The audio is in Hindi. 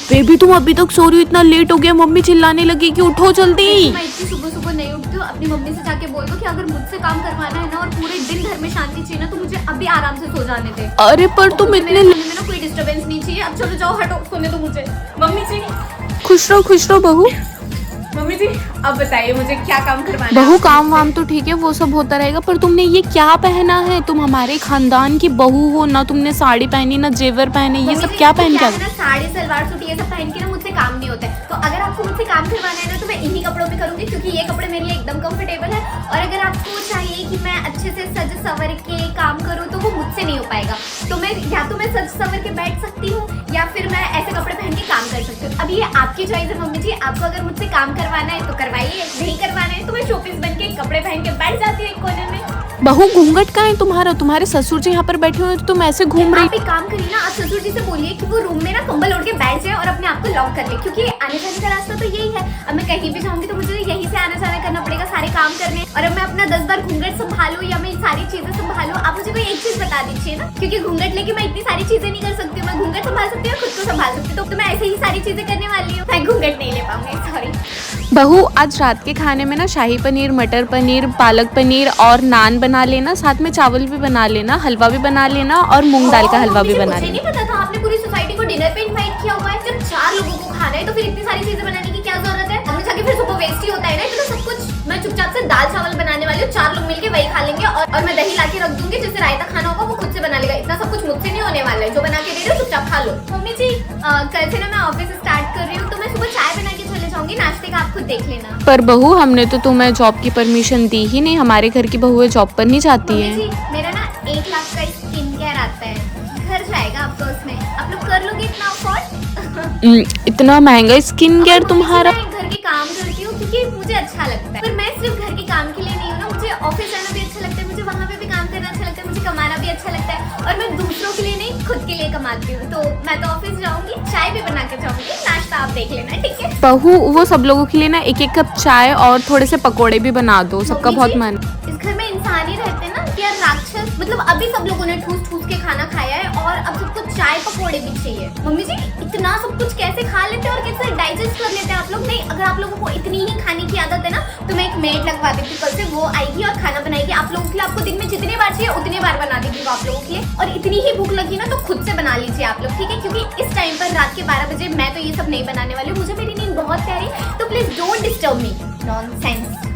बेबी तुम अभी तक सो रही हो, इतना लेट हो गया, मम्मी चिल्लाने लगी कि उठो जल्दी। मैं इतनी सुबह सुबह नहीं उठती हूँ। अपनी मम्मी से जाके बोल दो कि अगर मुझसे काम करवाना है ना और पूरे दिन घर में शांति चाहिए ना तो मुझे अभी आराम से सो जाने दे। अरे पर तुम इतने में ना कोई डिस्टरबेंस नहीं चाहिए। अब चलो जाओ, हटो, सोने दो मुझे। मम्मी जी, खुश रहो बहू। मम्मी जी अब बताइए मुझे क्या काम करवाना है? बहू काम वाम तो ठीक है, वो सब होता रहेगा, पर तुमने ये क्या पहना है? तुम हमारे खानदान की बहू हो ना, तुमने साड़ी पहनी ना जेवर पहने, ये सब क्या पहन के आ गई? साड़ी सलवार सूट ये सब पहन के ना मुझसे काम नहीं होता है। तो अगर आपको मुझसे काम करवाना है ना तो मैं इन्हीं कपड़ों में करूंगी, क्योंकि ये कपड़े मेरे लिए एकदम कंफर्टेबल है। और अगर आपको चाहिए कि मैं अच्छे से सज सवर के काम करूँ तो वो मुझसे नहीं हो पाएगा। तो मैं या तो मैं सज सवर के बैठ सकती हूँ या फिर मैं ऐसे कपड़े पहन के काम कर सकती हूँ। अब ये आपकी चॉइस है मम्मी जी। आपको अगर मुझसे काम करवाना है तो करवाइए, नहीं करवाना है तो मैं शोपीस बन के कपड़े पहन के बैठ जाती हूँ एक कोने में। बहू घूंघट का है तुम्हारा? तुम्हारे ससुर जी यहाँ पर बैठे हुए, तुम ऐसे घूम रही। आप एक काम करिए ना, आप ससुर जी से बोलिए कि वो रूम में ना कंबल ओढ़ के बैठ जाए और अपने आप को लॉक कर ले, क्योंकि आने जाने का रास्ता तो यही है। अब मैं कहीं भी जाऊंगी तो मुझे यहीं से आना जाना करना पड़ेगा सारे काम करने। और अब मैं अपना 10 बार घूंघट संभालूं या मैं सारी चीजें संभालूं, आप मुझे कोई एक चीज बता दीजिए ना, क्योंकि घूंघट लेके मैं इतनी सारी चीजें नहीं कर सकती। मैं घूंघट संभाल सकती हूँ, खुद को संभाल सकती हूँ, तो मैं ऐसे ही सारी चीजें करने वाली हूँ। मैं घूंघट नहीं ले पाऊंगी, सॉरी। बहू आज रात के खाने में ना शाही पनीर, मटर पनीर, पालक पनीर और नान बना लेना, साथ में चावल भी बना लेना, हलवा भी बना लेना और मूंग दाल का हलवा भी बना लेना। मुझे नहीं पता था आपने पूरी सोसाइटी को डिनर पे इनवाइट किया हुआ है। जब 4 लोगों को खाना है तो फिर इतनी सारी चीजें बनाने की क्या जरूरत है? हमें जाके फिर सुबह वेस्ट ही होता है ना इतना सब कुछ। मैं चुपचाप से दाल चावल बनाने वाली हूँ, 4 लोग मिलके वही खा लेंगे और मैं दही लाके रख दूंगी। जिससे रायता खाना होगा वो खुद से बना लेगा। इतना सब कुछ मुझसे नहीं होने वाला है। जो बना के दे रहे हो चुपचाप खा लो। मम्मी जी कल से ना मैं ऑफिस स्टार्ट कर रही हूँ, तो मैं सुबह चाय बना के चले जाऊंगी, नाश्ते का आप खुद देख लेना। पर बहू हमने तो तुम्हें जॉब की परमिशन दी ही नहीं, हमारे घर की बहुएं जॉब पर नहीं जाती है। मेरा ना 1 लाख का स्किन केयर आता है, घर जाएगा आपको उसमें। आप लोग कर लोगे इतना अफोर्ड? इतना महंगा स्किन केयर तुम्हारा? मैं घर के काम करती हूँ क्योंकि मुझे अच्छा लगता है, पर मैं सिर्फ घर के काम के लिए नहीं हूँ ना। मुझे ऑफिस जाना भी अच्छा लगता है, मुझे वहाँ पे भी काम करना अच्छा लगता है, मुझे कमाना भी अच्छा लगता है। और मैं दूसरों के लिए नहीं, खुद के लिए कमाती हूँ। तो मैं तो ऑफिस जाऊंगी, चाय भी बना के जाऊंगी, नाश्ता आप देख लेना, ठीक है? बहू वो सब लोगों के लिए ना 1-1 कप चाय और थोड़े से पकोड़े भी बना दो, सबका बहुत मन। इस घर में इंसान ही रहते हैं ना या राक्षस? मतलब अभी सब लोगों ने ठूस ठूस के खाना खाया है और अब सबको चाय पकोड़े भी चाहिए। मम्मी जी इतना सब कुछ कैसे खा लेते हैं और कैसे डाइजेस्ट कर लेते हैं आप लोग? नहीं, अगर आप लोगों को इतनी ही खाने की आदत है ना तो मैं एक मेड लगवा देती हूँ। कल से वो आएगी और खाना बनाएगी आप लोगों के लिए। आपको दिन में जितनी बार चाहिए उतनी बार बना देगी वो आप लोगों के लिए। और इतनी ही भूख लगी ना तो खुद से बना लीजिए आप लोग, ठीक है? क्योंकि इस टाइम पर रात के 12 बजे मैं तो ये सब नहीं बनाने वाली हूँ। मुझे मेरी नींद बहुत प्यारी, तो please don't disturb me. Nonsense.